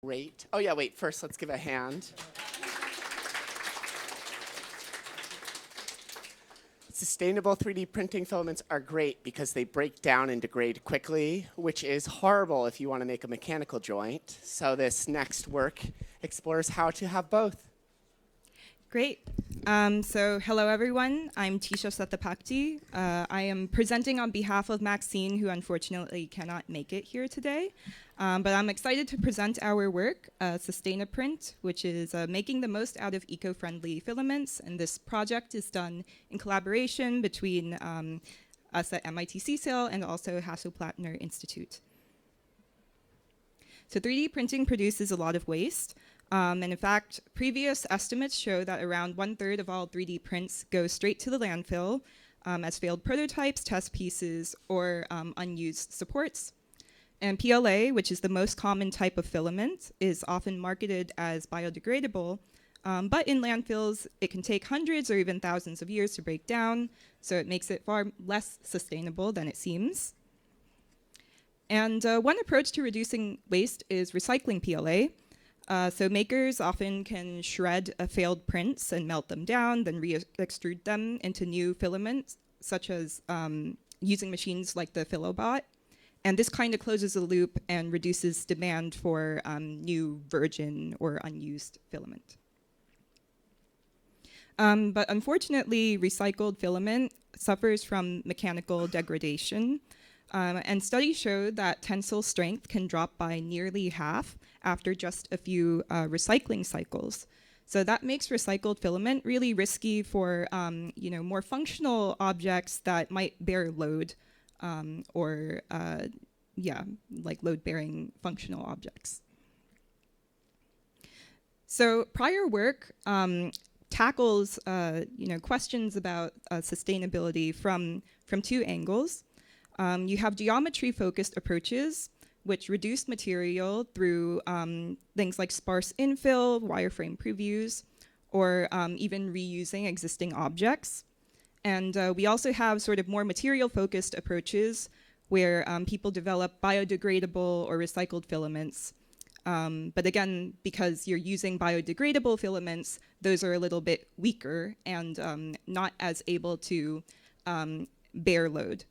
Great. Oh yeah, wait, first let's give a hand. Sustainable 3D printing filaments are great because they break down and degrade quickly, which is horrible if you want to make a mechanical joint. So this next work explores how to have both. Great. So hello, everyone. I'm Ticha Sethapakdi. I am presenting on behalf of Maxine, who unfortunately cannot make it here today. But I'm excited to present our work, SustainaPrint, which is making the most out of eco-friendly filaments. And this project is done in collaboration between us at MIT CSAIL and also Hasso-Plattner Institute. So 3D printing produces a lot of waste. And in fact, previous estimates show that around 1/3 of all 3D prints go straight to the landfill as failed prototypes, test pieces, or unused supports. And PLA, which is the most common type of filament, is often marketed as biodegradable, but in landfills, it can take hundreds or even thousands of years to break down, so it makes it far less sustainable than it seems. And one approach to reducing waste is recycling PLA. So makers often can shred failed prints and melt them down, then re-extrude them into new filaments, such as using machines like the Filobot. And this kind of closes the loop and reduces demand for new virgin or unused filament. But unfortunately, recycled filament suffers from mechanical degradation. And studies show that tensile strength can drop by nearly half after just a few recycling cycles. So that makes recycled filament really risky for more functional objects that might bear load like load-bearing functional objects. So prior work tackles questions about sustainability from two angles. You have geometry-focused approaches, which reduce material through things like sparse infill, wireframe previews, or even reusing existing objects. And we also have sort of more material-focused approaches where people develop biodegradable or recycled filaments. But again, because you're using biodegradable filaments, those are a little bit weaker and not as able to bear load.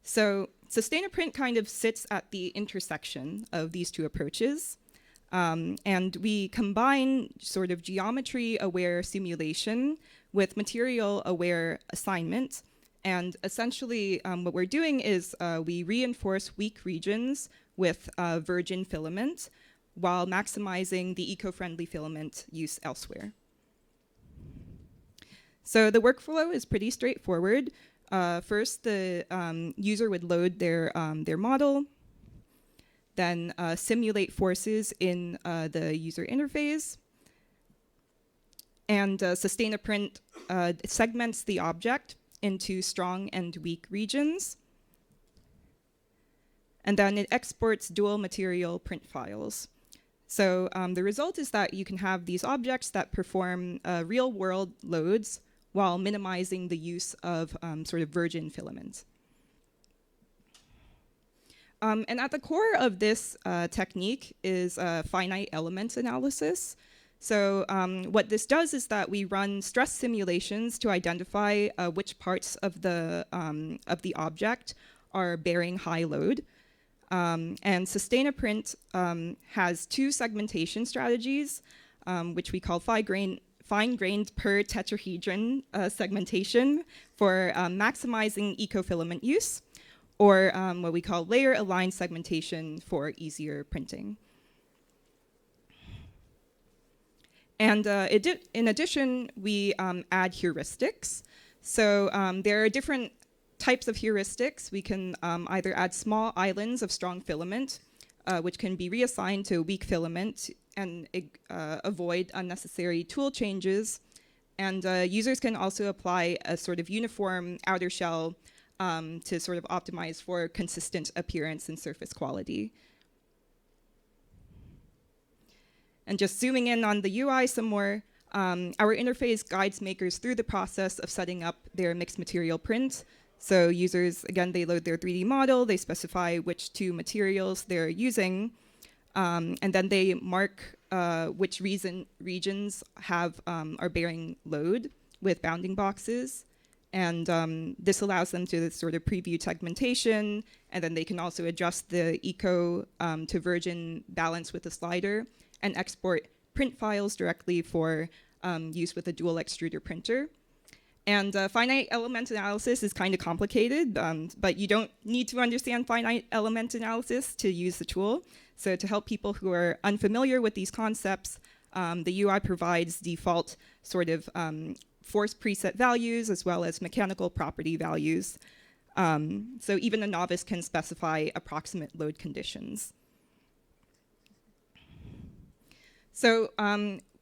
So SustainaPrint kind of sits at the intersection of these two approaches. And we combine sort of geometry-aware simulation with material-aware assignment. And essentially, what we're doing is we reinforce weak regions with virgin filament while maximizing the eco-friendly filament use elsewhere. So the workflow is pretty straightforward. First, the user would load their model, then simulate forces in the user interface, and SustainaPrint segments the object into strong and weak regions, and then it exports dual material print files. So the result is that you can have these objects that perform real-world loads while minimizing the use of sort of virgin filaments. And at the core of this technique is finite element analysis. So what this does is that we run stress simulations to identify which parts of the object are bearing high load. And SustainaPrint has two segmentation strategies, which we call fine-grained per tetrahedron segmentation for maximizing ecofilament use, or what we call layer-aligned segmentation for easier printing. And in addition, we add heuristics. So there are different types of heuristics. We can either add small islands of strong filament, which can be reassigned to weak filament and avoid unnecessary tool changes. And users can also apply a sort of uniform outer shell to sort of optimize for consistent appearance and surface quality. And just zooming in on the UI some more, our interface guides makers through the process of setting up their mixed material print. So users, again, they load their 3D model, they specify which two materials they're using, And then they mark which regions are bearing load with bounding boxes. And this allows them to sort of preview segmentation, and then they can also adjust the eco to virgin balance with the slider and export print files directly for use with a dual extruder printer. And finite element analysis is kind of complicated, but you don't need to understand finite element analysis to use the tool. So to help people who are unfamiliar with these concepts, the UI provides default sort of force preset values as well as mechanical property values. So even a novice can specify approximate load conditions. So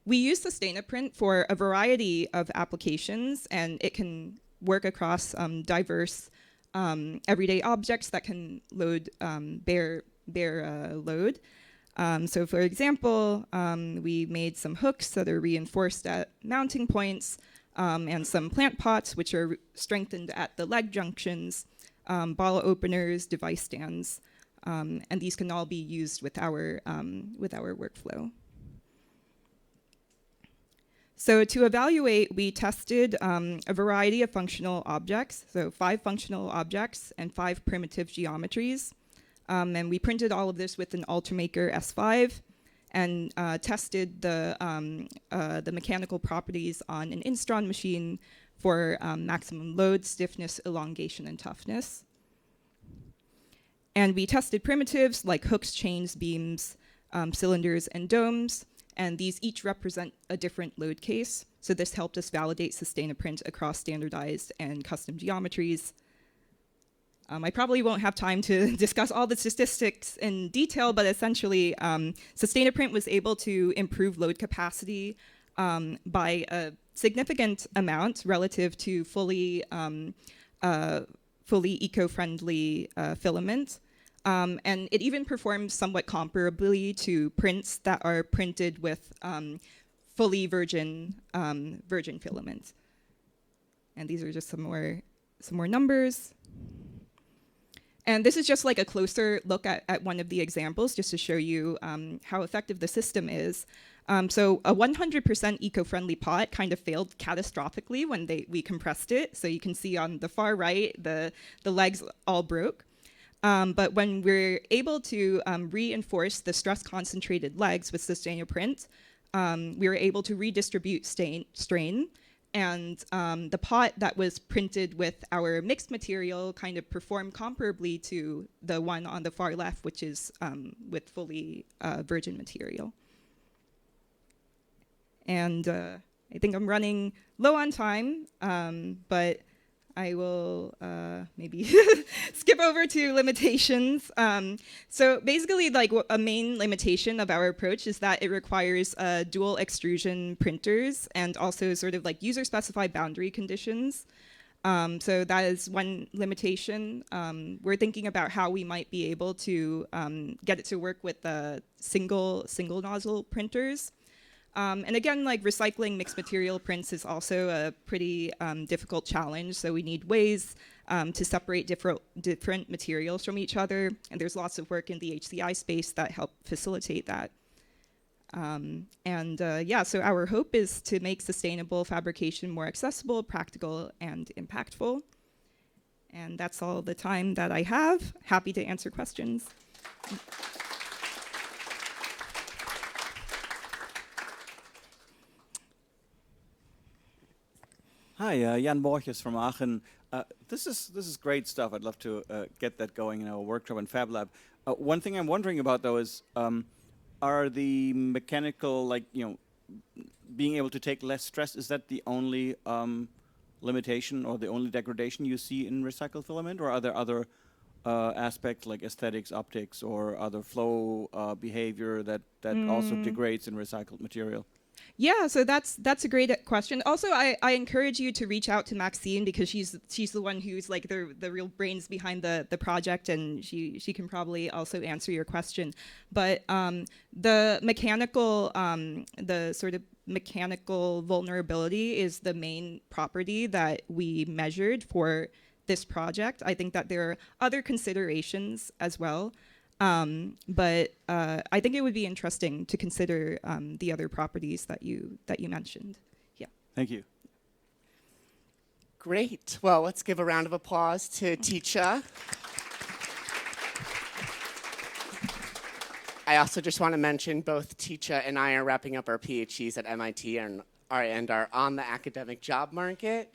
we use SustainaPrint for a variety of applications, and it can work across diverse everyday objects that can load bear load. So for example, we made some hooks that are reinforced at mounting points, and some plant pots which are strengthened at the leg junctions, bottle openers, device stands, and these can all be used with our workflow. So to evaluate, we tested a variety of functional objects, so 5 functional objects and 5 primitive geometries. And we printed all of this with an Ultimaker S5 and tested the mechanical properties on an Instron machine for maximum load, stiffness, elongation, and toughness. And we tested primitives like hooks, chains, beams, cylinders, and domes. And these each represent a different load case. So this helped us validate SustainaPrint across standardized and custom geometries. I probably won't have time to discuss all the statistics in detail, but essentially, SustainaPrint was able to improve load capacity by a significant amount relative to fully eco-friendly filament. And it even performs somewhat comparably to prints that are printed with fully virgin filament. And these are just some more numbers. And this is just like a closer look at one of the examples, just to show you how effective the system is. So a 100% eco-friendly pot kind of failed catastrophically when we compressed it. So you can see on the far right, the legs all broke. But when we're able to reinforce the stress-concentrated legs with SustainaPrint, we were able to redistribute strain. And the pot that was printed with our mixed material kind of performed comparably to the one on the far left, which is with fully virgin material. And I think I'm running low on time, but I will maybe skip over to limitations. So basically, like a main limitation of our approach is that it requires dual extrusion printers and also sort of like user-specified boundary conditions. So that is one limitation. We're thinking about how we might be able to get it to work with single nozzle printers. And again, like recycling mixed material prints is also a pretty difficult challenge. So we need ways to separate different materials from each other. And there's lots of work in the HCI space that help facilitate that. Yeah, so our hope is to make sustainable fabrication more accessible, practical, and impactful. And that's all the time that I have. Happy to answer questions. Hi, Jan Borges from Aachen. This is great stuff. I'd love to get that going in our workshop and Fab Lab. One thing I'm wondering about though is, are the mechanical, like, being able to take less stress, is that the only limitation or the only degradation you see in recycled filament, or are there other aspects like aesthetics, optics, or other flow behavior that also degrades in recycled material? Yeah, so that's a great question. Also, I encourage you to reach out to Maxine because she's the one who's like the real brains behind the project, and she can probably also answer your question. But the sort of mechanical vulnerability is the main property that we measured for this project. I think that there are other considerations as well. But I think it would be interesting to consider the other properties that you mentioned. Yeah. Thank you. Great. Well, let's give a round of applause to Ticha. I also just want to mention both Ticha and I are wrapping up our PhDs at MIT and are on the academic job market.